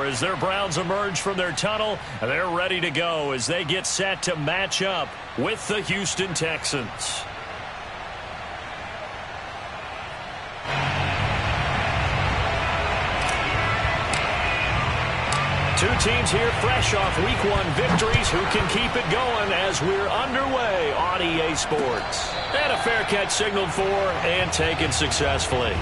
score as their Browns emerge from their tunnel. They're ready to go as they get set to match up with the Houston Texans. Two teams here fresh off Week 1 victories who can keep it going as we're underway on EA Sports. And a fair catch signaled for and taken successfully.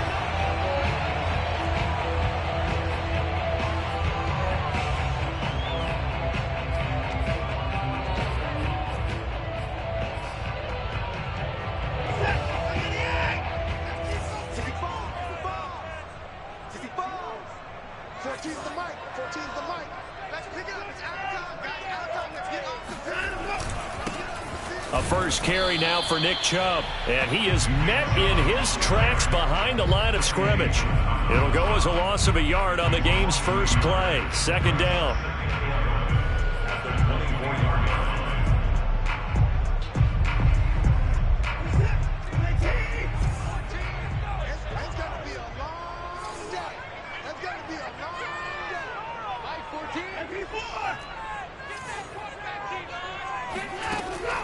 A first carry now for Nick Chubb, and he is met in his tracks behind the line of scrimmage. It'll go as a loss of a yard on the game's first play. Second down.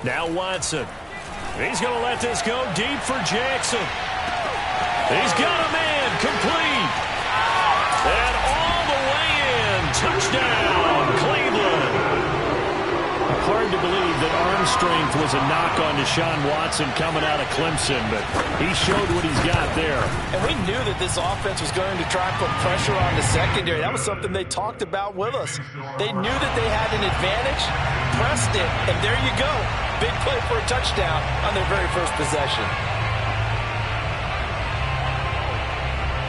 Now Watson. He's going to let this go deep for Jackson. He's got a man complete. And all the way in. Touchdown, Cleveland. Hard to believe that arm strength was a knock on Desean Watson coming out of Clemson, but he showed what he's got there. And we knew that this offense was going to try and put pressure on the secondary. That was something they talked about with us. They knew that they had an advantage, pressed it, and there you go. Big play for a touchdown on their very first possession.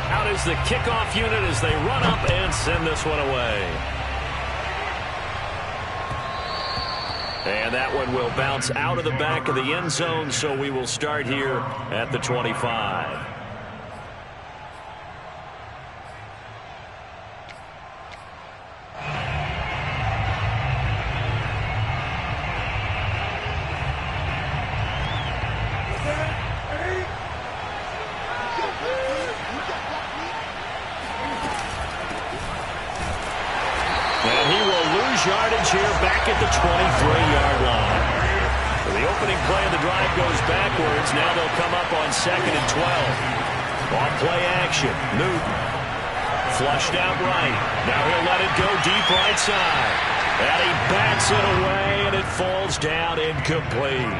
Out is the kickoff unit as they run up and send this one away. And that one will bounce out of the back of the end zone, so we will start here at the 25. Yardage here back at the 23-yard line. The opening play of the drive goes backwards. Now they'll come up on 2nd and 12. Off play action. Newton. Flushed out right. Now he'll let it go deep right side. And he bats it away, and it falls down incomplete.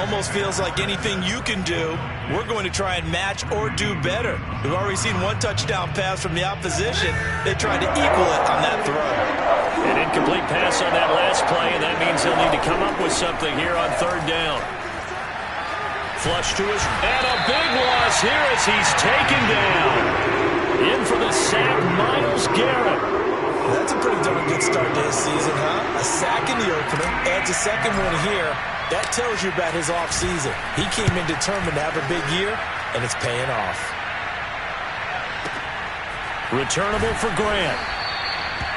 Almost feels like anything you can do, we're going to try and match or do better. We've already seen one touchdown pass from the opposition. They tried to equal it on that throw. An incomplete pass on that last play, and that means he'll need to come up with something here on 3rd down. Flush to his, and a big loss here as he's taken down. In for the sack, Myles Garrett. That's a pretty darn good start to his season, huh? A sack in the opener, adds a second one here. That tells you about his offseason. He came in determined to have a big year, and it's paying off. Returnable for Grant.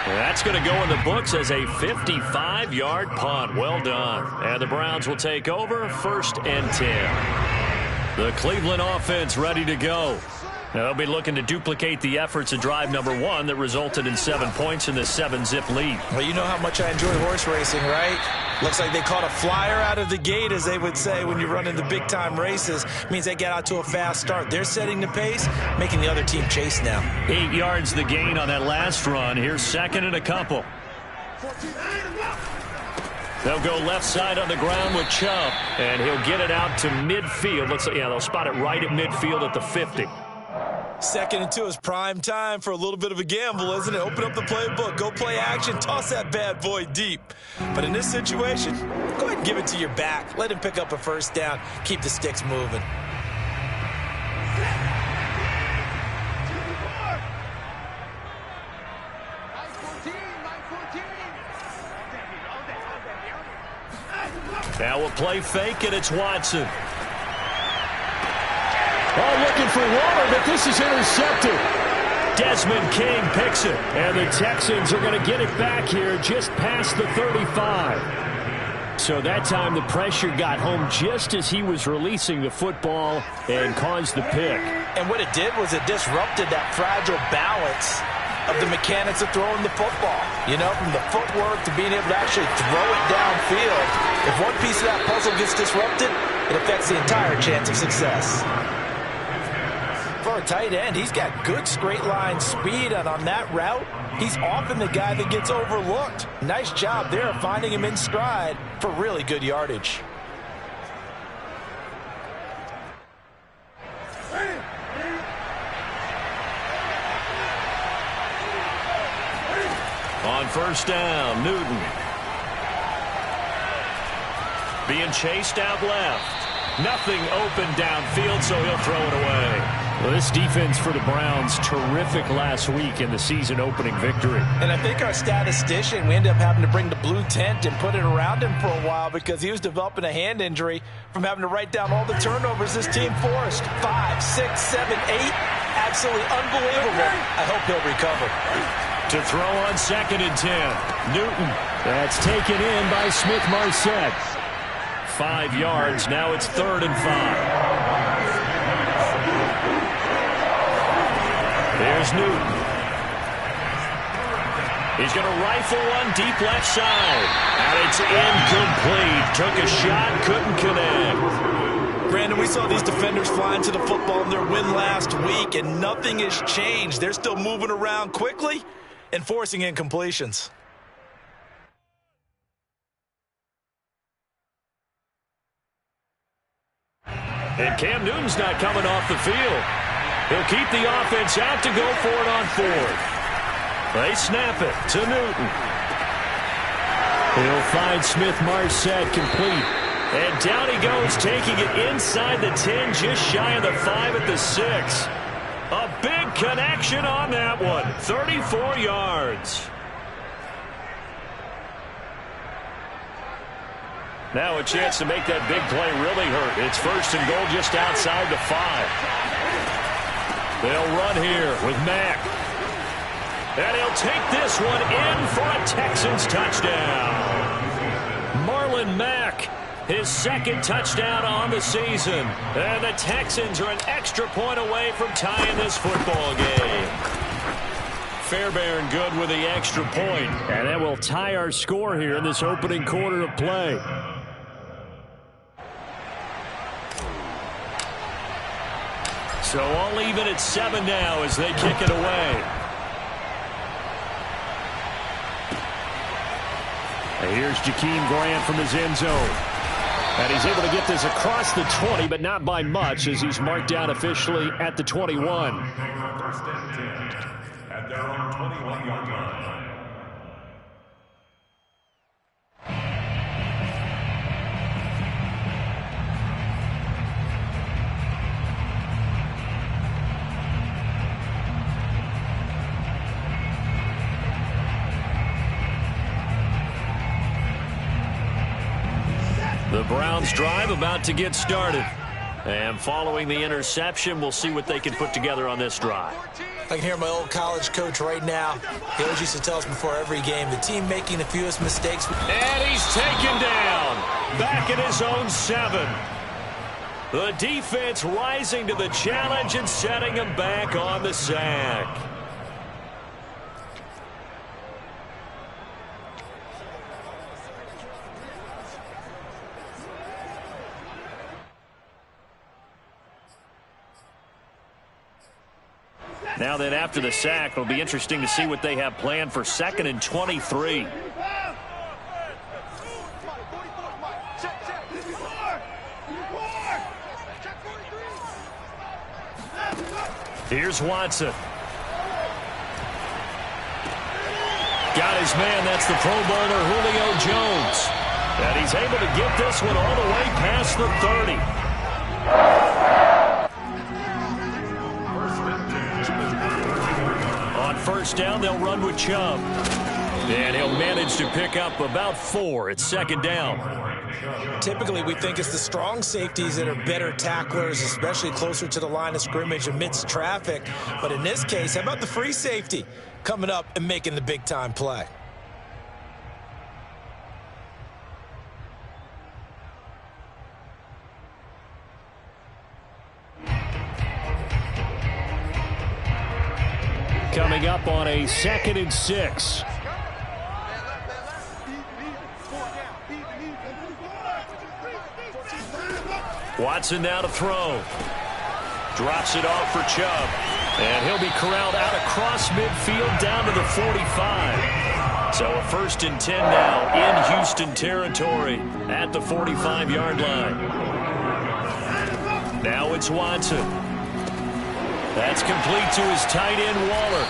That's going to go in the books as a 55-yard punt. Well done. And the Browns will take over 1st and 10. The Cleveland offense ready to go. They'll be looking to duplicate the efforts of drive number 1 that resulted in 7 points in this 7-zip lead. Well, you know how much I enjoy horse racing, right? Looks like they caught a flyer out of the gate, as they would say when you're running the big-time races. Means they get out to a fast start. They're setting the pace, making the other team chase now. 8 yards the gain on that last run. Here's 2nd and a couple. They'll go left side on the ground with Chubb, and he'll get it out to midfield. Looks like, yeah, they'll spot it right at midfield at the 50. 2nd and 2 is prime time for a little bit of a gamble, isn't it? Open up the playbook, go play action, toss that bad boy deep. But in this situation, go ahead and give it to your back. Let him pick up a 1st down. Keep the sticks moving. Now we'll play fake, and it's Watson. Oh, looking for water, but this is intercepted. Desmond King picks it, and the Texans are going to get it back here just past the 35. So that time the pressure got home just as he was releasing the football and caused the pick. And what it did was it disrupted that fragile balance of the mechanics of throwing the football. You know, from the footwork to being able to actually throw it downfield. If one piece of that puzzle gets disrupted, it affects the entire chance of success. For a tight end, he's got good straight line speed, and on that route, he's often the guy that gets overlooked. Nice job there of finding him in stride for really good yardage. On first down, Newton. Being chased out left. Nothing open downfield, so he'll throw it away. Well, this defense for the Browns, terrific last week in the season-opening victory. And I think our statistician, we ended up having to bring the blue tent and put it around him for a while because he was developing a hand injury from having to write down all the turnovers this team forced. 5, 6, 7, 8. Absolutely unbelievable. I hope he'll recover. To throw on 2nd and 10. Newton. That's taken in by Smith-Marset. 5 yards. Now it's 3rd and 5. There's Newton. He's going to rifle one deep left side. And it's incomplete. Took a shot, couldn't connect. Brandon, we saw these defenders flying to the football in their win last week, and nothing has changed. They're still moving around quickly and forcing incompletions. And Cam Newton's not coming off the field. He'll keep the offense out to go for it on 4th. They snap it to Newton. He'll find Smith-Marset complete. And down he goes, taking it inside the 10, just shy of the 5 at the 6. A big connection on that one. 34 yards. Now a chance to make that big play really hurt. It's 1st and goal just outside the 5. They'll run here with Mack. And he'll take this one in for a Texans touchdown. Marlon Mack, his 2nd touchdown on the season. And the Texans are an extra point away from tying this football game. Fairbairn good with the extra point. And that will tie our score here in this opening quarter of play. So all even at 7 now as they kick it away. And here's Jakeem Grant from his end zone. And he's able to get this across the 20, but not by much as he's marked down officially at the 21. 1st and 10 at their own 21-yard line. The Browns drive about to get started. And following the interception, we'll see what they can put together on this drive. I can hear my old college coach right now. He always used to tell us before every game, the team making the fewest mistakes. And he's taken down. Back at his own 7. The defense rising to the challenge and setting him back on the sack. Now then, after the sack, it'll be interesting to see what they have planned for 2nd and 23. Here's Watson. Got his man. That's the Pro Bowler, Julio Jones. And he's able to get this one all the way past the 30. On 1st down, they'll run with Chubb. And he'll manage to pick up about 4 at 2nd down. Typically, we think it's the strong safeties that are better tacklers, especially closer to the line of scrimmage amidst traffic. But in this case, how about the free safety coming up and making the big-time play? Coming up on a 2nd and 6. Watson now to throw. Drops it off for Chubb. And he'll be corralled out across midfield down to the 45. So a 1st and 10 now in Houston territory at the 45-yard line. Now it's Watson. That's complete to his tight end, Waller.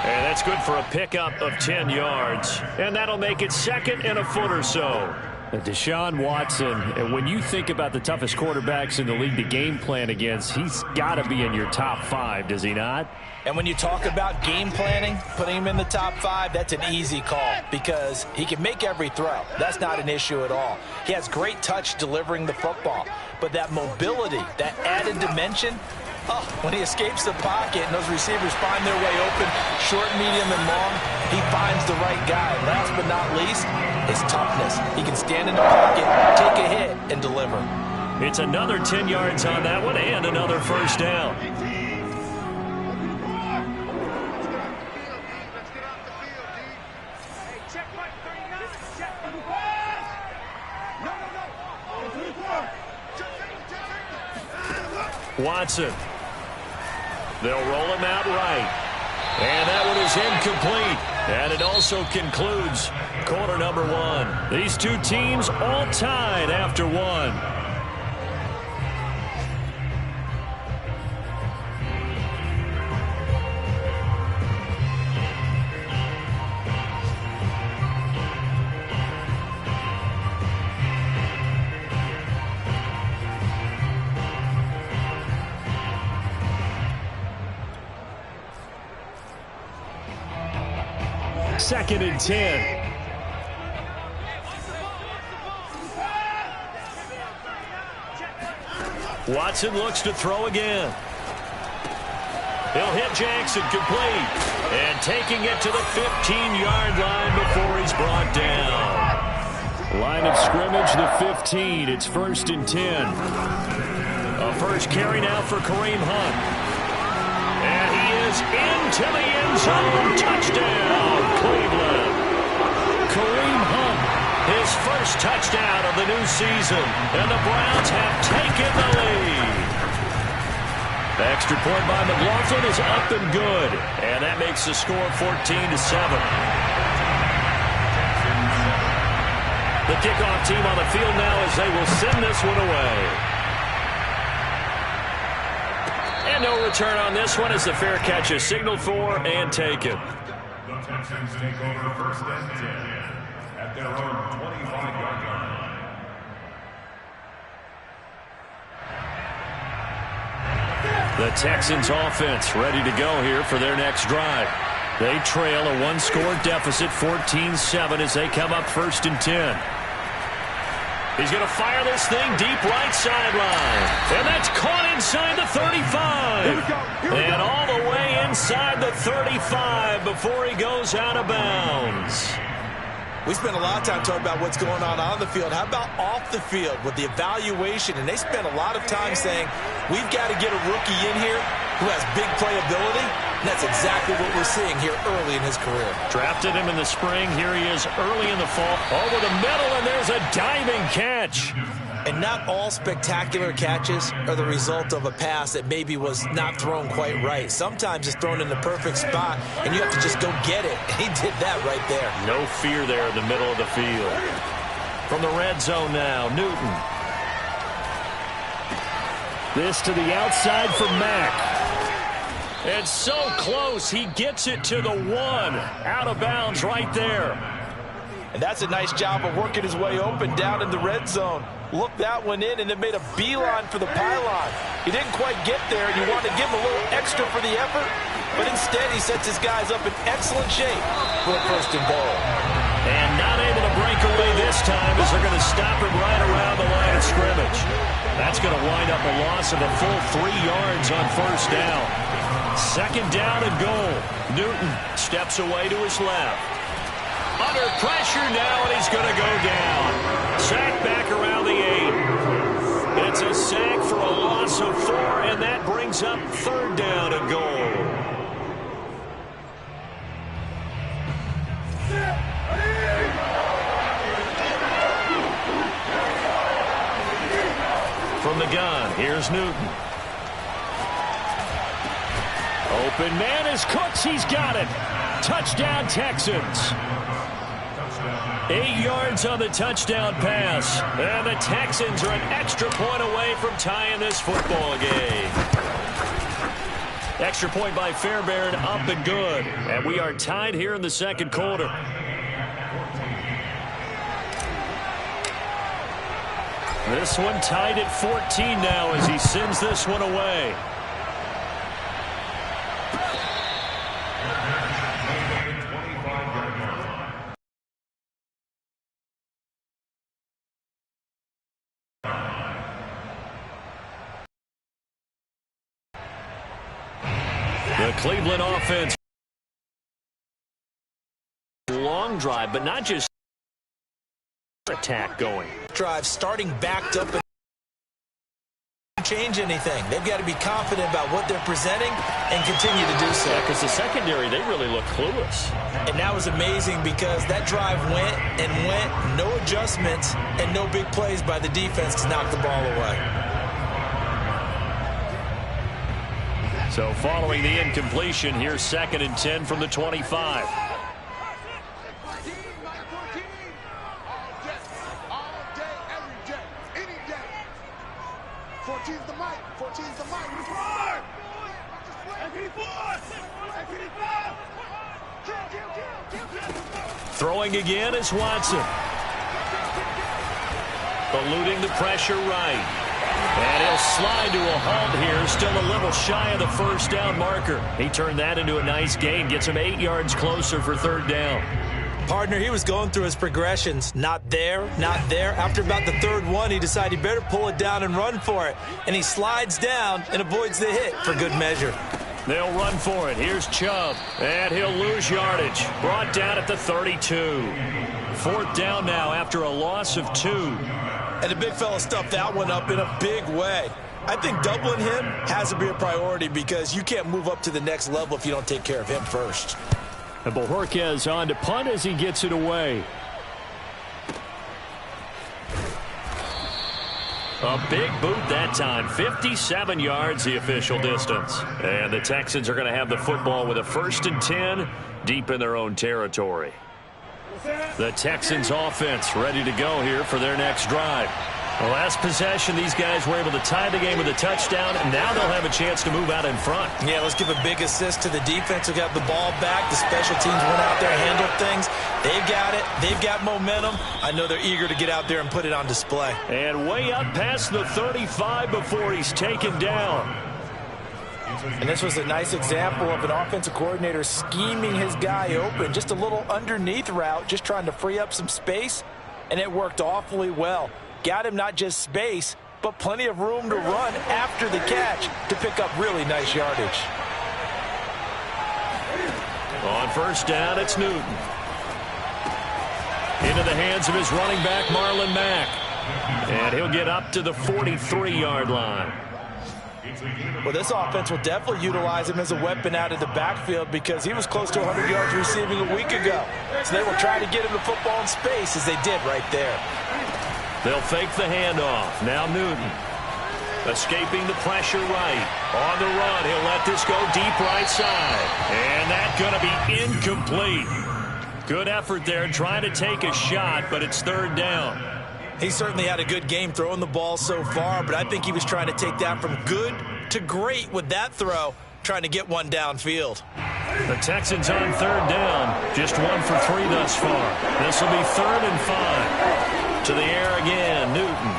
And that's good for a pickup of 10 yards. And that'll make it 2nd and a foot or so. Desean Watson, when you think about the toughest quarterbacks in the league to game plan against, he's got to be in your top 5, does he not? And when you talk about game planning, putting him in the top 5, that's an easy call because he can make every throw. That's not an issue at all. He has great touch delivering the football. But that mobility, that added dimension, when he escapes the pocket and those receivers find their way open, short, medium, and long, he finds the right guy. Last but not least, his toughness. He can stand in the pocket, take a hit, and deliver. It's another 10 yards on that one and another 1st down. Watson. They'll roll him out right. And that one is incomplete. And it also concludes quarter number 1. These two teams all tied after 1. Second and 10. Watson looks to throw again. He'll hit Jackson complete. And taking it to the 15-yard line before he's brought down. Line of scrimmage, the 15. It's 1st and 10. A first carry now for Kareem Hunt. And he is into the end zone. Touchdown, Cleveland. Kareem Hunt, his first touchdown of the new season. And the Browns have taken the lead. The extra point by McLaughlin is up and good. And that makes the score 14-7. The kickoff team on the field now as they will send this one away. And no return on this one as the fair catch is signaled for and taken. The Texans take over 1st and 10 at their own 25-yard line. The Texans offense ready to go here for their next drive. They trail a 1-score deficit, 14-7 as they come up 1st and 10. He's going to fire this thing deep right sideline. And that's caught inside the 35. And all the way inside the 35 before he goes out of bounds. We spent a lot of time talking about what's going on the field. How about off the field with the evaluation? And they spent a lot of time saying, we've got to get a rookie in here who has big playability. And that's exactly what we're seeing here early in his career. Drafted him in the spring. Here he is early in the fall. Over the middle, and there's a diving catch. And not all spectacular catches are the result of a pass that maybe was not thrown quite right. Sometimes it's thrown in the perfect spot, and you have to just go get it. And he did that right there. No fear there in the middle of the field. From the red zone now, Newton. This to the outside for Mack. And so close, he gets it to the 1. Out of bounds right there. And that's a nice job of working his way open down in the red zone. Looked that one in and then made a beeline for the pylon. He didn't quite get there, and you wanted to give him a little extra for the effort. But instead, he sets his guys up in excellent shape for a 1st and goal. And not able to break away this time as they're going to stop him right around the line of scrimmage. That's going to wind up a loss of a full 3 yards on 1st down. 2nd down and goal. Newton steps away to his left. Under pressure now, and he's going to go down. Sack back around the 8. It's a sack for a loss of 4, and that brings up 3rd down and goal. the gun. Here's Newton. Open man is Cooks. He's got it. Touchdown, Texans. 8 yards on the touchdown pass. And the Texans are an extra point away from tying this football game. Extra point by Fairbairn, up and good. And we are tied here in the second quarter. This one tied at 14 now as he sends this one away. The Cleveland offense. Long drive, but not just attack going. Drive starting backed up and change anything. They've got to be confident about what they're presenting and continue to do so. Yeah, because the secondary, they really look clueless. And that was amazing because that drive went and went, no adjustments and no big plays by the defense to knock the ball away. So following the incompletion, here's 2nd and 10 from the 25. Throwing again is Watson. Eluding the pressure right. And he'll slide to a halt here, still a little shy of the first down marker. He turned that into a nice gain, gets him 8 yards closer for 3rd down. Partner, he was going through his progressions. Not there, not there. After about the 3rd one, he decided he better pull it down and run for it. And he slides down and avoids the hit for good measure. They'll run for it. Here's Chubb. And he'll lose yardage. Brought down at the 32. 4th down now after a loss of 2. And the big fella stuffed that one up in a big way. I think doubling him has to be a priority because you can't move up to the next level if you don't take care of him first. And Bojorquez on to punt as he gets it away. A big boot that time. 57 yards the official distance. And the Texans are going to have the football with a 1st and 10 deep in their own territory. The Texans offense ready to go here for their next drive. The last possession, these guys were able to tie the game with a touchdown, and now they'll have a chance to move out in front. Yeah, let's give a big assist to the defense who got the ball back. The special teams went out there, handled things. They've got it. They've got momentum. I know they're eager to get out there and put it on display. And way up past the 35 before he's taken down. And this was a nice example of an offensive coordinator scheming his guy open. Just a little underneath route, just trying to free up some space, and it worked awfully well. Got him not just space, but plenty of room to run after the catch to pick up really nice yardage. On 1st down, it's Newton. Into the hands of his running back, Marlon Mack. And he'll get up to the 43-yard line. Well, this offense will definitely utilize him as a weapon out of the backfield because he was close to 100 yards receiving a week ago. So they will try to get him the football in space as they did right there. They'll fake the handoff. Now Newton. Escaping the pressure right. On the run, he'll let this go deep right side. And that's going to be incomplete. Good effort there trying to take a shot, but it's 3rd down. He certainly had a good game throwing the ball so far, but I think he was trying to take that from good to great with that throw, trying to get one downfield. The Texans on 3rd down, just 1 for 3 thus far. This will be 3rd and 5. To the air again, Newton.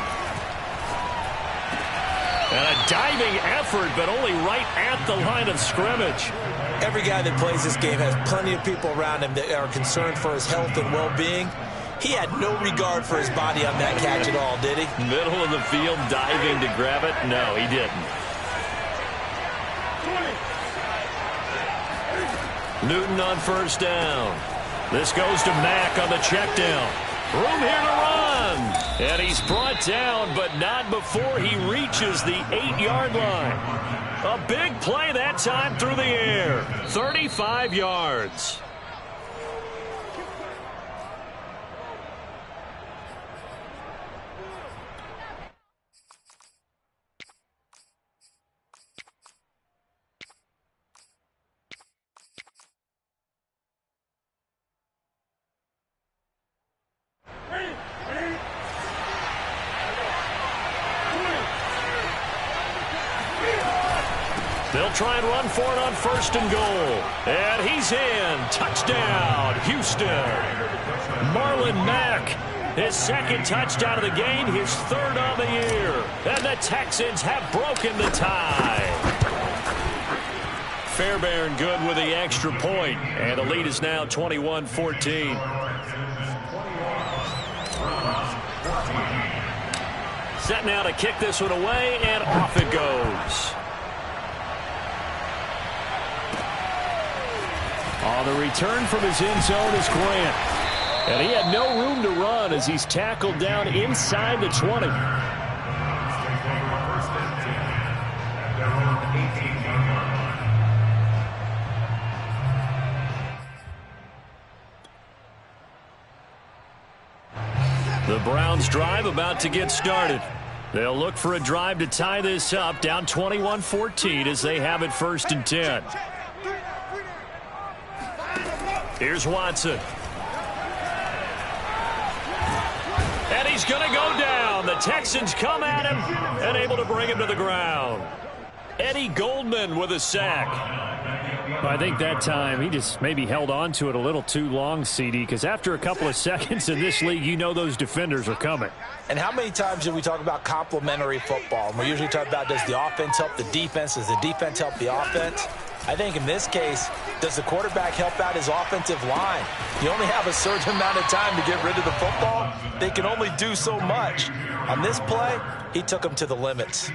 And a diving effort, but only right at the line of scrimmage. Every guy that plays this game has plenty of people around him that are concerned for his health and well-being. He had no regard for his body on that catch at all, did he? Middle of the field, diving to grab it? No, he didn't. Newton on 1st down. This goes to Mack on the check down. Room here to run. And he's brought down, but not before he reaches the 8-yard line. A big play that time through the air. 35 yards. They'll try and run for it on 1st and goal. And he's in. Touchdown, Houston. Marlon Mack, his 2nd touchdown of the game, his 3rd on the year. And the Texans have broken the tie. Fairbairn good with the extra point. And the lead is now 21-14. Set now to kick this one away, and off it goes. On the return from his end zone is Grant. And he had no room to run as he's tackled down inside the 20. The Browns drive about to get started. They'll look for a drive to tie this up, down 21-14 as they have it 1st and 10. Here's Watson. And he's going to go down. The Texans come at him and able to bring him to the ground. Eddie Goldman with a sack. I think that time he just maybe held on to it a little too long, CD, because after a couple of seconds in this league, you know those defenders are coming. And how many times do we talk about complementary football? And we usually talk about, does the offense help the defense? Does the defense help the offense? I think in this case, does the quarterback help out his offensive line? You only have a certain amount of time to get rid of the football. They can only do so much. On this play, he took them to the limits.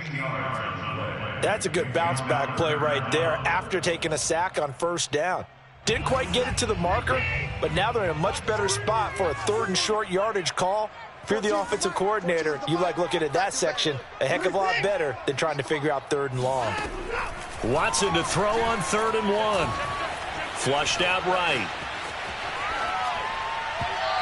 That's a good bounce-back play right there after taking a sack on 1st down. Didn't quite get it to the marker, but now they're in a much better spot for a 3rd and short yardage call. If you're the offensive coordinator, you like looking at that section a heck of a lot better than trying to figure out 3rd and long. Watson to throw on 3rd and 1. Flushed out right.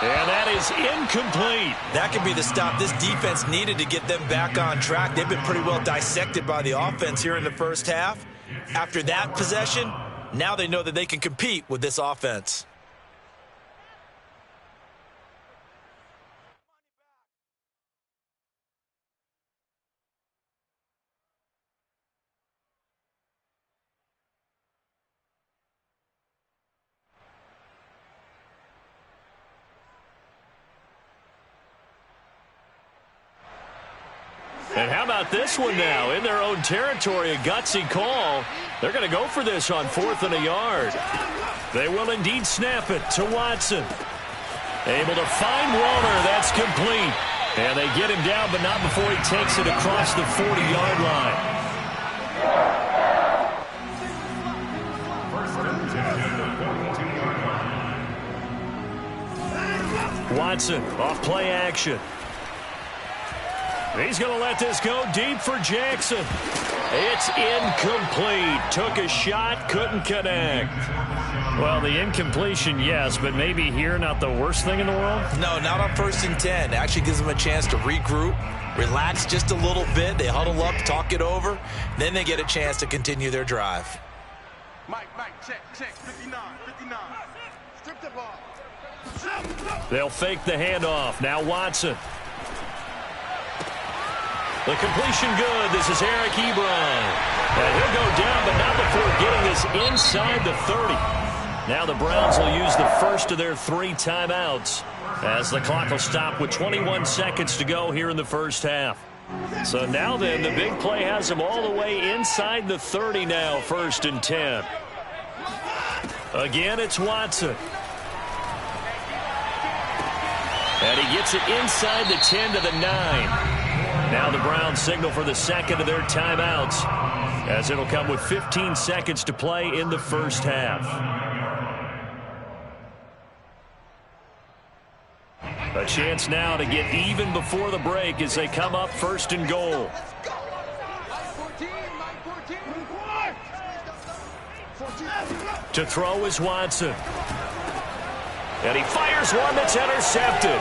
And that is incomplete. That could be the stop this defense needed to get them back on track. They've been pretty well dissected by the offense here in the 1st half. After that possession, now they know that they can compete with this offense. And how about this one now? In their own territory, a gutsy call. They're going to go for this on 4th and a yard. They will indeed snap it to Watson. Able to find Waller. That's complete. And they get him down, but not before he takes it across the 40-yard line. Watson off play action. He's going to let this go deep for Jackson. It's incomplete. Took a shot, couldn't connect. Well, the incompletion, yes, but maybe here not the worst thing in the world? No, not on 1st and 10. It actually gives them a chance to regroup, relax just a little bit. They huddle up, talk it over. Then they get a chance to continue their drive. Mike, check, 59. Strip the ball. They'll fake the handoff. Now Watson. The completion good. This is Eric Ebron. And he'll go down, but not before getting this inside the 30. Now the Browns will use the first of their 3 timeouts as the clock will stop with 21 seconds to go here in the 1st half. So now then, the big play has them all the way inside the 30 now, 1st and 10. Again, it's Watson. And he gets it inside the 10 to the 9. Now the Browns signal for the second of their timeouts as it'll come with 15 seconds to play in the 1st half. A chance now to get even before the break as they come up 1st and goal. To throw is Watson. And he fires one that's intercepted.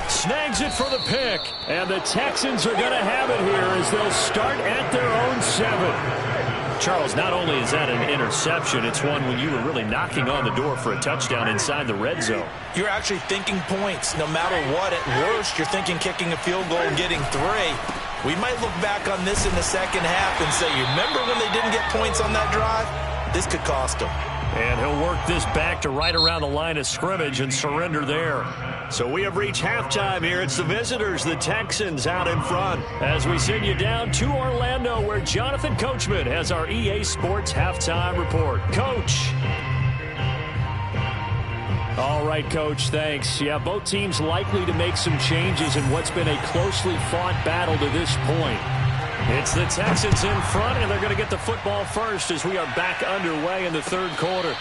Snags it for the pick. And the Texans are going to have it here as they'll start at their own 7. Charles, not only is that an interception, it's one when you were really knocking on the door for a touchdown inside the red zone. You're actually thinking points no matter what. At worst, you're thinking kicking a field goal and getting 3. We might look back on this in the second half and say, you remember when they didn't get points on that drive? This could cost them. And he'll work this back to right around the line of scrimmage and surrender there. So we have reached halftime here. It's the visitors, the Texans, out in front. As we send you down to Orlando, where Jonathan Coachman has our EA Sports halftime report. Coach. All right, Coach, thanks. Yeah, both teams likely to make some changes in what's been a closely fought battle to this point. It's the Texans in front, and they're going to get the football first as we are back underway in the third quarter.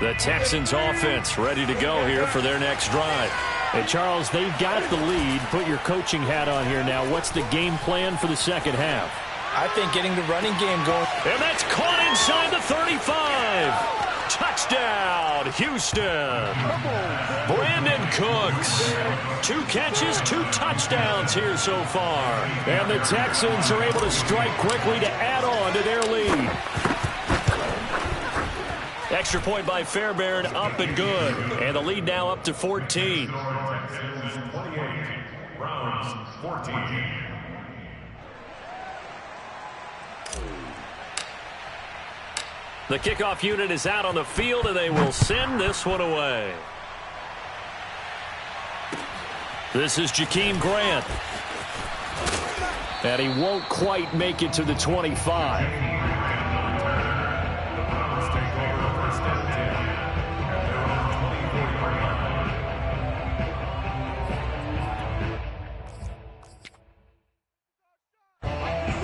The Texans offense ready to go here for their next drive. Hey, Charles, they've got the lead. Put your coaching hat on here now. What's the game plan for the second half? I think getting the running game going. And that's caught inside the 35. Touchdown, Houston. Brandon Cooks. 2 catches, 2 touchdowns here so far. And the Texans are able to strike quickly to add on to their lead. Extra point by Fairbairn, up and good. And the lead now up to 14. Texans 28, Browns 14. The kickoff unit is out on the field, and they will send this one away. This is Jakeem Grant. And he won't quite make it to the 25.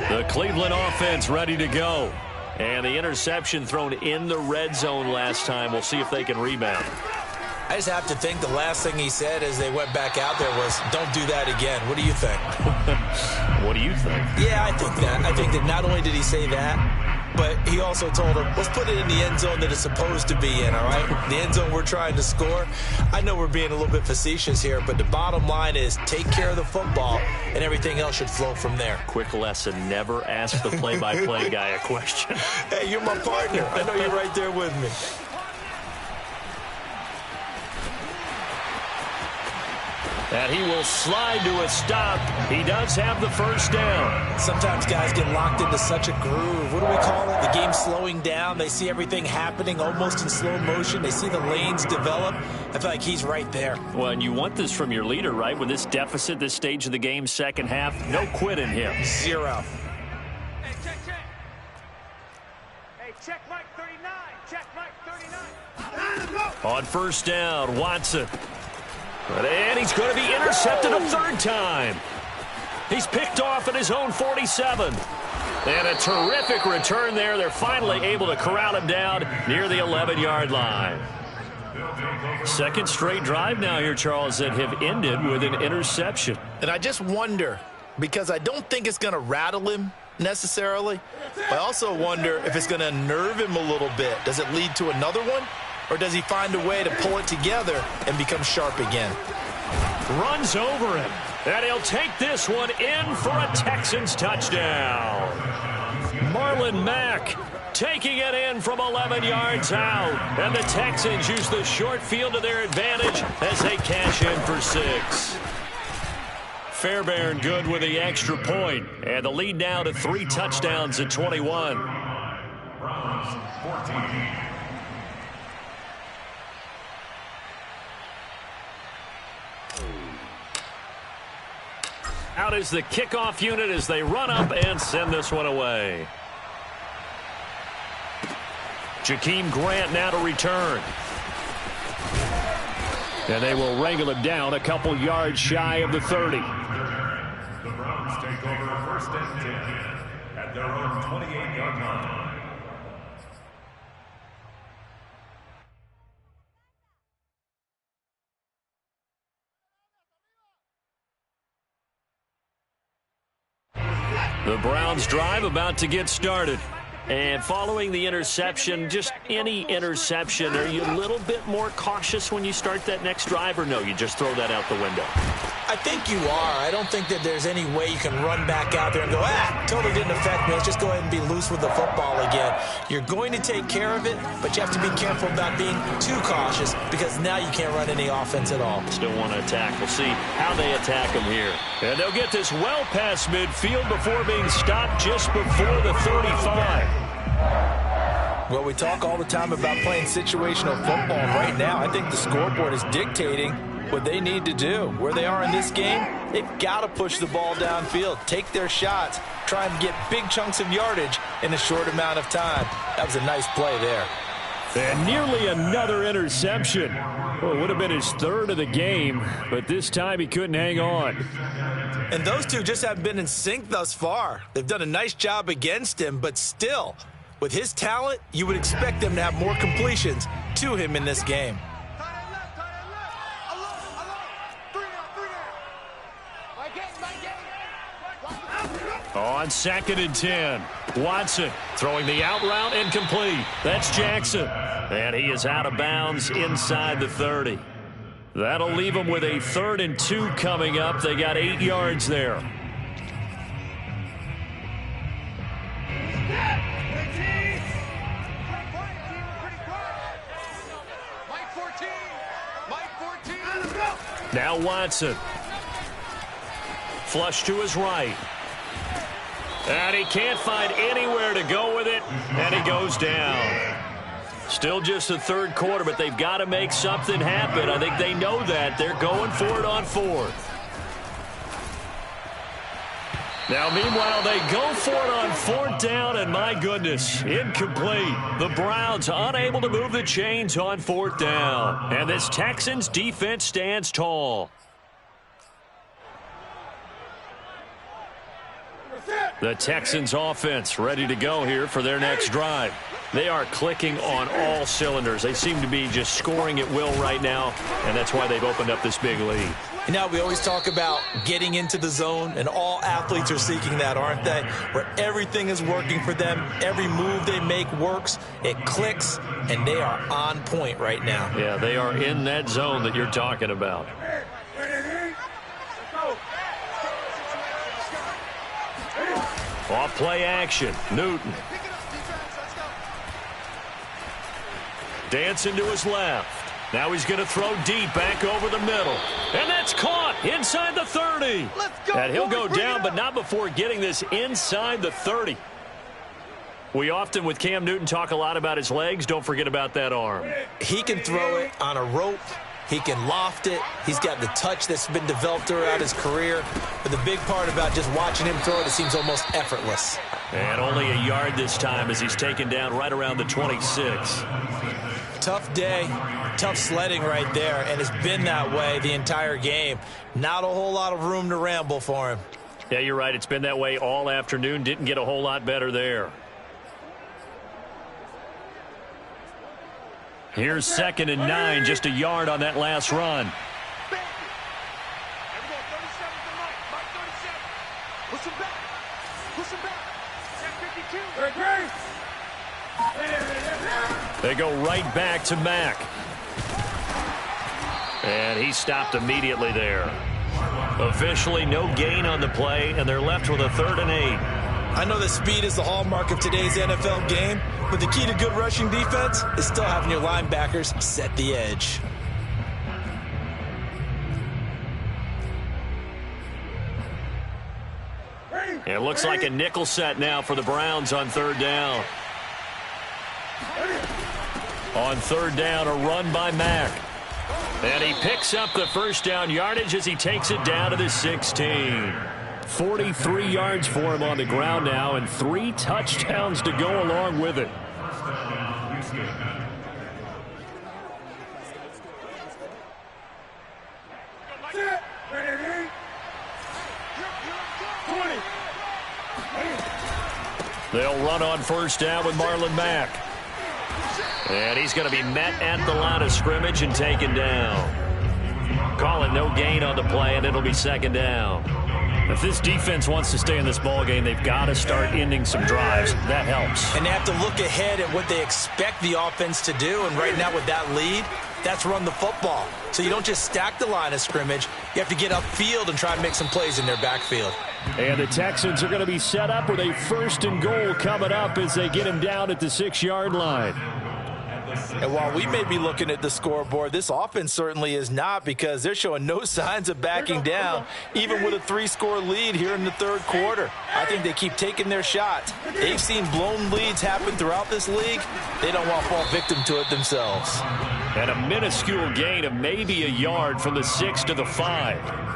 The Cleveland offense ready to go. And the interception thrown in the red zone last time. We'll see if they can rebound. I just have to think the last thing he said as they went back out there was, don't do that again. What do you think? What do you think? Yeah, I think that. I think that not only did he say that, but he also told him, let's put it in the end zone that it's supposed to be in, all right? The end zone we're trying to score. I know we're being a little bit facetious here, but the bottom line is take care of the football, and everything else should flow from there. Quick lesson, never ask the play-by-play guy a question. Hey, you're my partner. I know you're right there with me. And he will slide to a stop. He does have the first down. Sometimes guys get locked into such a groove. What do we call it? The game's slowing down. They see everything happening almost in slow motion. They see the lanes develop. I feel like he's right there. Well, and you want this from your leader, right? With this deficit, this stage of the game, second half, no quit in him. 0. Hey, check. Hey, check Mike 39. Check Mike 39. On first down, Watson. And he's going to be intercepted a third time. He's picked off at his own 47. And a terrific return there. They're finally able to corral him down near the 11-yard line. Second straight drive now here, Charles, that have ended with an interception. And I just wonder, because I don't think it's going to rattle him necessarily, but I also wonder if it's going to nerve him a little bit. Does it lead to another one? Or does he find a way to pull it together and become sharp again? Runs over him. And he'll take this one in for a Texans touchdown. Marlon Mack taking it in from 11 yards out. And the Texans use the short field to their advantage as they cash in for 6. Fairbairn good with the extra point. And the lead now to 3 touchdowns at 21. Browns 14. Out is the kickoff unit as they run up and send this one away. Jakeem Grant now to return. And they will wrangle him down a couple yards shy of the 30. The Browns take over first and 10 at their own 28-yard line. The Browns drive about to get started. And following the interception, just any interception, are you a little bit more cautious when you start that next drive, or no, you just throw that out the window? I think you are. I don't think that there's any way you can run back out there and go, totally didn't affect me. Let's just go ahead and be loose with the football again. You're going to take care of it, but you have to be careful about being too cautious because now you can't run any offense at all. Still want to attack. We'll see how they attack him here. And they'll get this well past midfield before being stopped just before the 35. Well, we talk all the time about playing situational football, and right now I think the scoreboard is dictating what they need to do. Where they are in this game, they've got to push the ball downfield, take their shots, try and get big chunks of yardage in a short amount of time. That was a nice play there. And nearly another interception. Well, it would have been his third of the game, but this time he couldn't hang on. And those two just haven't been in sync thus far. They've done a nice job against him, but still, with his talent, you would expect them to have more completions to him in this game. On 2nd and 10, Watson throwing the out route incomplete. That's Jackson. And he is out of bounds inside the 30. That'll leave them with a 3rd and 2 coming up. They got 8 yards there. Now Watson. Flush to his right. And he can't find anywhere to go with it, and he goes down. Still just the 3rd quarter, but they've got to make something happen. I think they know that. They're going for it on 4th. Now, meanwhile, they go for it on 4th down, and my goodness, incomplete. The Browns unable to move the chains on 4th down. And this Texans defense stands tall. The Texans offense ready to go here for their next drive. They are clicking on all cylinders. They seem to be just scoring at will right now, and that's why they've opened up this big lead. You know, we always talk about getting into the zone, and all athletes are seeking that, aren't they? Where everything is working for them. Every move they make works. It clicks, and they are on point right now. Yeah, they are in that zone that you're talking about. Off play action, Newton. Dancing to his left. Now he's going to throw deep back over the middle. And that's caught inside the 30. And he'll go down, but not before getting this inside the 30. We often, with Cam Newton, talk a lot about his legs. Don't forget about that arm. He can throw it on a rope. He can loft it. He's got the touch that's been developed throughout his career. But the big part about just watching him throw it, it seems almost effortless. And only a yard this time as he's taken down right around the 26. Tough day, tough sledding right there, and it's been that way the entire game. Not a whole lot of room to ramble for him. Yeah, you're right. It's been that way all afternoon. Didn't get a whole lot better there. Here's 2nd and 9, just a yard on that last run. They go right back to Mack. And he stopped immediately there. Officially no gain on the play, and they're left with a 3rd and 8. I know that speed is the hallmark of today's NFL game, but the key to good rushing defense is still having your linebackers set the edge. It looks like a nickel set now for the Browns on 3rd down. On 3rd down, a run by Mack. And he picks up the 1st down yardage as he takes it down to the 16. 43 yards for him on the ground now, and 3 touchdowns to go along with it. They'll run on 1st down with Marlon Mack. And he's going to be met at the line of scrimmage and taken down. Calling no gain on the play, and it'll be 2nd down. If this defense wants to stay in this ballgame, they've got to start ending some drives. That helps. And they have to look ahead at what they expect the offense to do. And right now with that lead, that's run the football. So you don't just stack the line of scrimmage. You have to get upfield and try and make some plays in their backfield. And the Texans are going to be set up with a 1st and goal coming up as they get him down at the 6-yard line. And while we may be looking at the scoreboard, this offense certainly is not, because they're showing no signs of backing down, even with a 3-score lead here in the 3rd quarter. I think they keep taking their shots. They've seen blown leads happen throughout this league. They don't want to fall victim to it themselves. And a minuscule gain of maybe a yard from the 6 to the 5.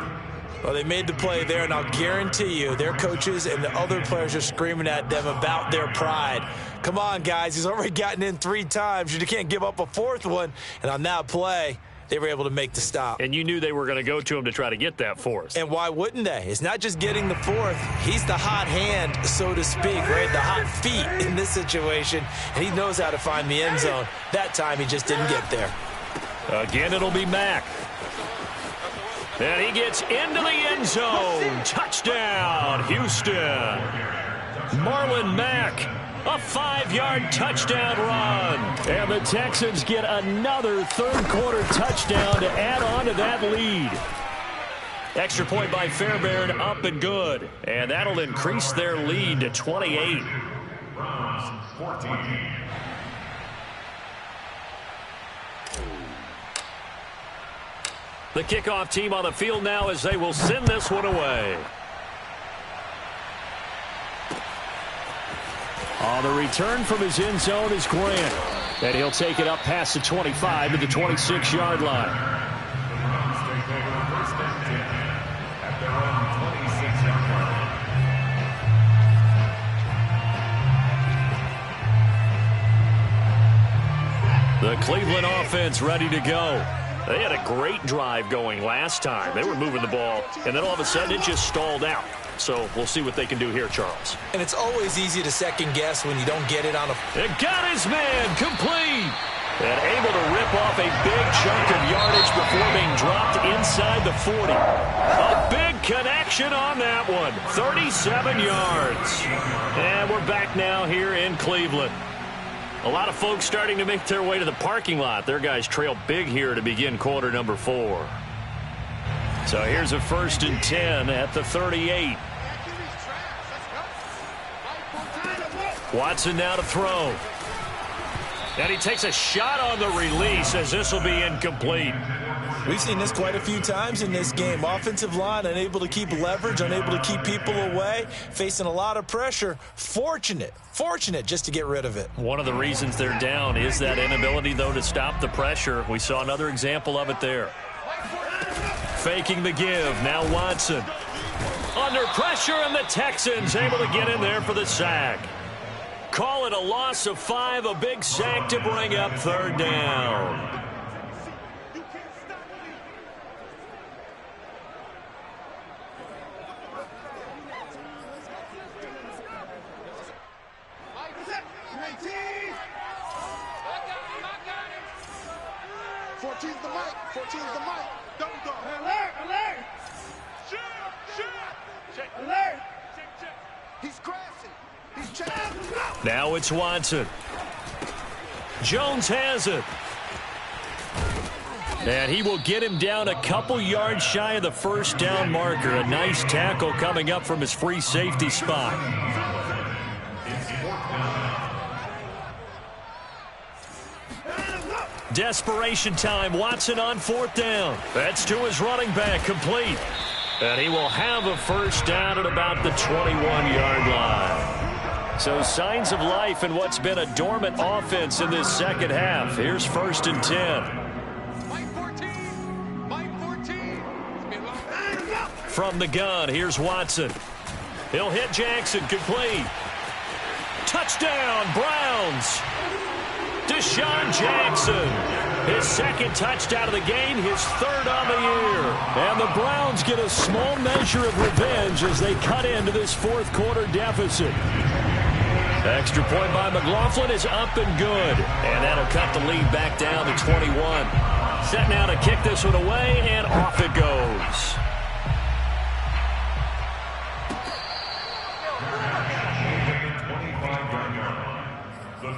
Well, they made the play there, and I'll guarantee you their coaches and the other players are screaming at them about their pride. Come on, guys. He's already gotten in 3 times. You can't give up a 4th one. And on that play, they were able to make the stop. And you knew they were going to go to him to try to get that 4th. And why wouldn't they? It's not just getting the 4th. He's the hot hand, so to speak, right? The hot feet in this situation. And he knows how to find the end zone. That time, he just didn't get there. Again, it'll be Mack. And he gets into the end zone. Touchdown, Houston. Marlon Mack, a 5-yard touchdown run. And the Texans get another 3rd quarter touchdown to add on to that lead. Extra point by Fairbairn, up and good. And that'll increase their lead to 28. Browns 14. The kickoff team on the field now as they will send this one away. On the return from his end zone is Grant. And he'll take it up past the 25 to the 26-yard line. Take over 1st and 10 at their own 26-yard line. The Cleveland offense ready to go. They had a great drive going last time. They were moving the ball, and then all of a sudden it just stalled out. So we'll see what they can do here, Charles. And it's always easy to second-guess when you don't get it on a... It got his man complete. And able to rip off a big chunk of yardage before being dropped inside the 40. A big connection on that one. 37 yards. And we're back now here in Cleveland. A lot of folks starting to make their way to the parking lot. Their guys trail big here to begin quarter number 4. So here's a 1st and 10 at the 38. Watson now to throw. And he takes a shot on the release as this will be incomplete. We've seen this quite a few times in this game. Offensive line unable to keep leverage, unable to keep people away, facing a lot of pressure. Fortunate just to get rid of it. One of the reasons they're down is that inability, though, to stop the pressure. We saw another example of it there. Faking the give. Now Watson. Under pressure, and the Texans able to get in there for the sack. Call it a loss of 5, a big sack to bring up 3rd down. Now it's Watson. Jones has it. And he will get him down a couple yards shy of the 1st down marker. A nice tackle coming up from his free safety spot. Desperation time. Watson on 4th down. That's to his running back, complete. And he will have a 1st down at about the 21-yard line. So signs of life in what's been a dormant offense in this 2nd half. Here's 1st and 10. From the gun, here's Watson. He'll hit Jackson, complete. Touchdown, Browns. Desean Jackson. His 2nd touchdown of the game, his 3rd on the year. And the Browns get a small measure of revenge as they cut into this 4th quarter deficit. Extra point by McLaughlin is up and good. And that'll cut the lead back down to 21. Set now to kick this one away, and off it goes.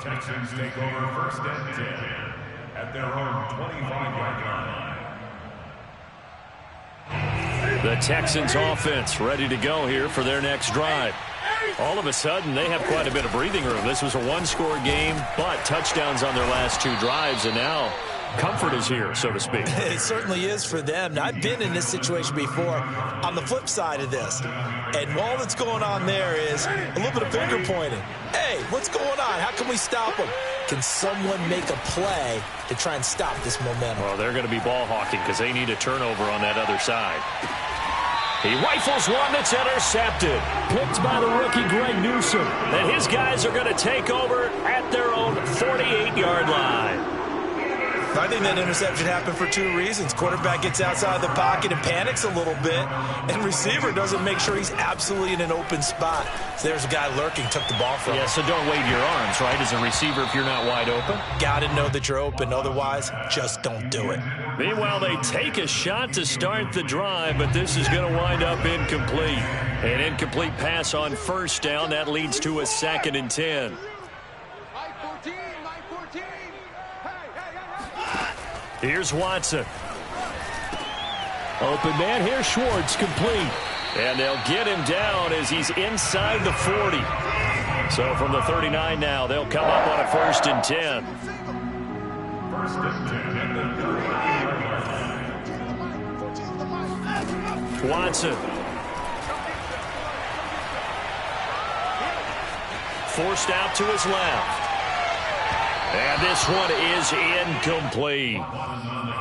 Texans take over first and 10 at their own 25-yard line. The Texans offense ready to go here for their next drive. All of a sudden, they have quite a bit of breathing room. This was a one-score game, but touchdowns on their last two drives, and now comfort is here, so to speak. It certainly is for them. Now, I've been in this situation before on the flip side of this. And all that's going on there is a little bit of finger pointing. Hey, what's going on? How can we stop them? Can someone make a play to try and stop this momentum? Well, they're going to be ball hawking because they need a turnover on that other side. He rifles one that's intercepted. Picked by the rookie Greg Newsome. And his guys are going to take over at their own 48-yard line. I think that interception happened for two reasons. Quarterback gets outside the pocket and panics a little bit, and receiver doesn't make sure he's absolutely in an open spot. So there's a guy lurking, took the ball from him. Yeah, so don't wave your arms, right, as a receiver if you're not wide open. Got to know that you're open. Otherwise, just don't do it. Meanwhile, they take a shot to start the drive, but this is going to wind up incomplete. An incomplete pass on first down. That leads to a 2nd and 10. Here's Watson. Open man here, Schwartz, complete. And they'll get him down as he's inside the 40. So from the 39 now, they'll come up on a 1st and 10. First and 10 at the Watson. Forced out to his left. And this one is incomplete.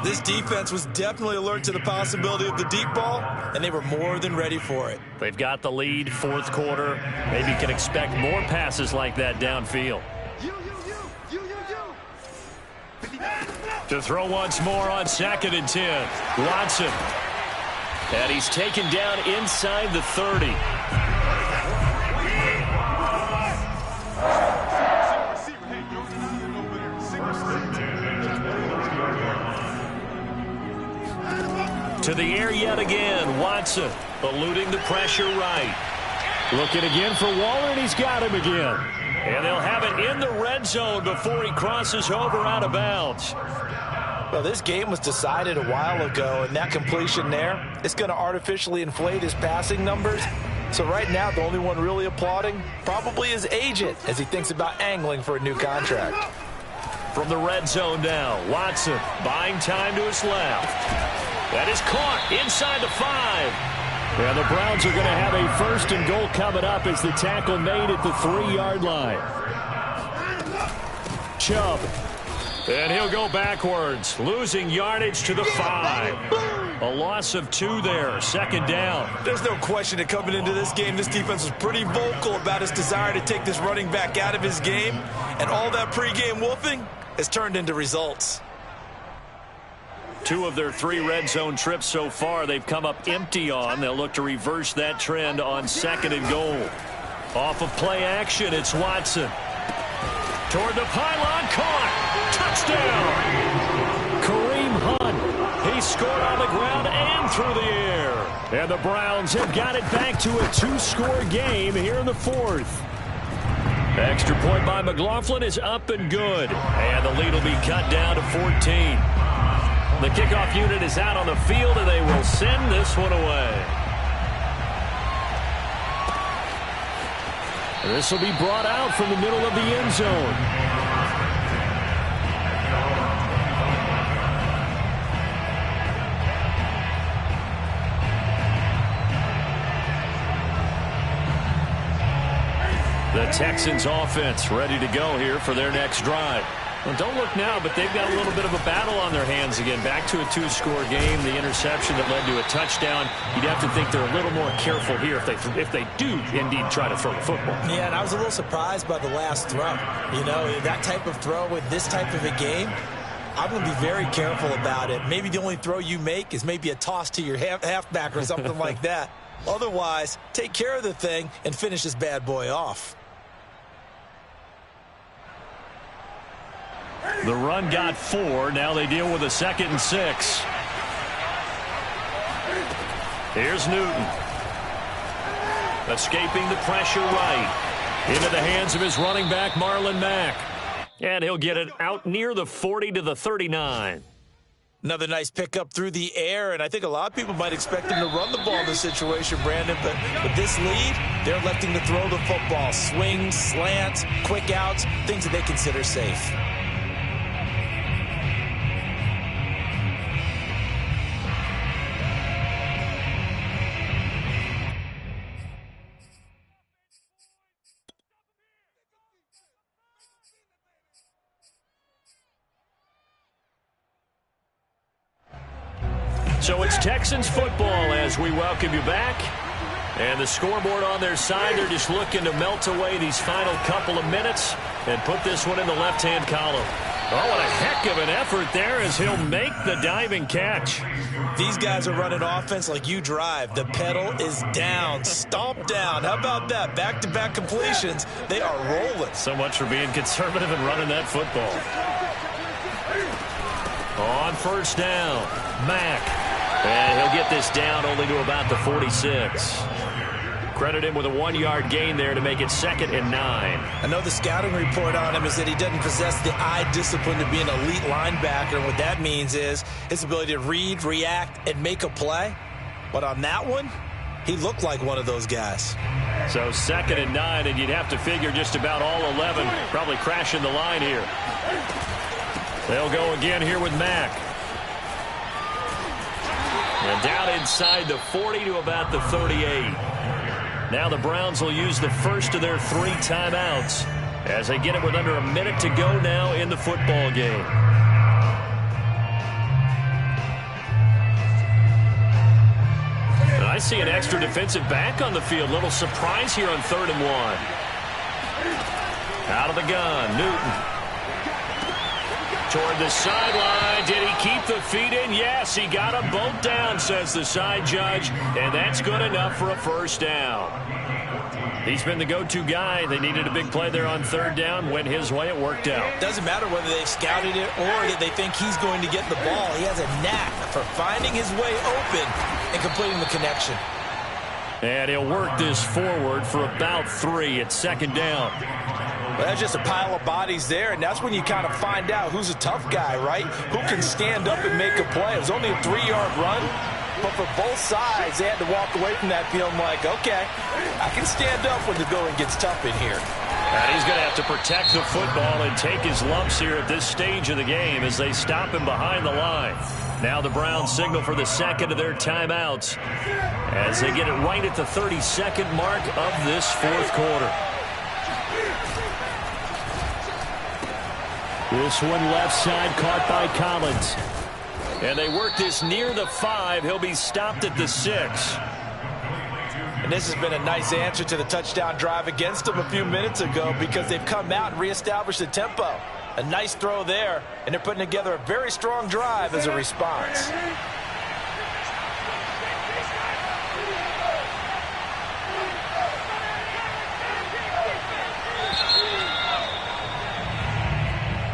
This defense was definitely alert to the possibility of the deep ball, and they were more than ready for it. They've got the lead, 4th quarter. Maybe can expect more passes like that downfield. To throw once more on 2nd and 10. Watson. And he's taken down inside the 30. To the air yet again. Watson eluding the pressure right. Looking again for Waller, and he's got him again. And they'll have it in the red zone before he crosses over out of bounds. Well, this game was decided a while ago, and that completion there, it's going to artificially inflate his passing numbers. So right now, the only one really applauding probably his agent as he thinks about angling for a new contract. From the red zone now, Watson buying time to his left. That is caught inside the 5. And the Browns are going to have a 1st and goal coming up as the tackle made at the 3-yard line. Chubb. And he'll go backwards, losing yardage to the 5. A loss of 2 there, 2nd down. There's no question that coming into this game, this defense was pretty vocal about his desire to take this running back out of his game. And all that pregame wolfing has turned into results. 2 of their 3 red zone trips so far they've come up empty on. They'll look to reverse that trend on 2nd and goal. Off of play action, it's Watson. Toward the pylon, caught. Touchdown. Kareem Hunt. He scored on the ground and through the air. And the Browns have got it back to a 2-score game here in the 4th. Extra point by McLaughlin is up and good. And the lead will be cut down to 14. The kickoff unit is out on the field, and they will send this one away. This will be brought out from the middle of the end zone. The Texans offense ready to go here for their next drive. Well, don't look now, but they've got a little bit of a battle on their hands again. Back to a 2-score game. The interception that led to a touchdown. You'd have to think they're a little more careful here if they do indeed try to throw the football. Yeah, and I was a little surprised by the last throw. You know, that type of throw with this type of a game, I'm going to be very careful about it. Maybe the only throw you make is maybe a toss to your halfback or something like that. Otherwise, take care of the thing and finish this bad boy off. The run got 4. Now they deal with a 2nd and 6. Here's Newton. Escaping the pressure right. Into the hands of his running back, Marlon Mack. And he'll get it out near the 40 to the 39. Another nice pickup through the air, and I think a lot of people might expect him to run the ball in this situation, Brandon, but with this lead, they're electing to throw the football. Swings, slants, quick outs, things that they consider safe. So it's Texans football as we welcome you back. And the scoreboard on their side, they're just looking to melt away these final couple of minutes and put this one in the left-hand column. Oh, what a heck of an effort there as he'll make the diving catch. These guys are running offense like you drive. The pedal is down, stomped down. How about that? Back-to-back completions. They are rolling. So much for being conservative and running that football. On first down, Mack. And he'll get this down only to about the 46. Credit him with a 1-yard gain there to make it 2nd and 9. I know the scouting report on him is that he doesn't possess the eye discipline to be an elite linebacker. What that means is his ability to read, react, and make a play. But on that one, he looked like one of those guys. So 2nd and 9, and you'd have to figure just about all 11 probably crashing the line here. They'll go again here with Mack. And down inside the 40 to about the 38. Now the Browns will use the first of their 3 timeouts as they get it with under a minute to go now in the football game. And I see an extra defensive back on the field. Little surprise here on 3rd and 1. Out of the gun, Newton. Toward the sideline. Did he keep the feet in? Yes, he got them both down, says the side judge, and that's good enough for a first down. He's been the go-to guy. They needed a big play there on 3rd down. Went his way. It worked out. Doesn't matter whether they scouted it or that they think he's going to get the ball. He has a knack for finding his way open and completing the connection. And he'll work this forward for about 3 at 2nd down. Well, that's just a pile of bodies there, and that's when you kind of find out who's a tough guy, right? Who can stand up and make a play. It was only a 3-yard run, but for both sides, they had to walk away from that feeling like, okay, I can stand up when the going gets tough in here. And he's going to have to protect the football and take his lumps here at this stage of the game as they stop him behind the line. Now the Browns signal for the 2nd of their timeouts as they get it right at the 32nd mark of this 4th quarter. This one left side caught by Collins. And they work this near the 5. He'll be stopped at the 6. And this has been a nice answer to the touchdown drive against them a few minutes ago because they've come out and reestablished the tempo. A nice throw there, and they're putting together a very strong drive as a response.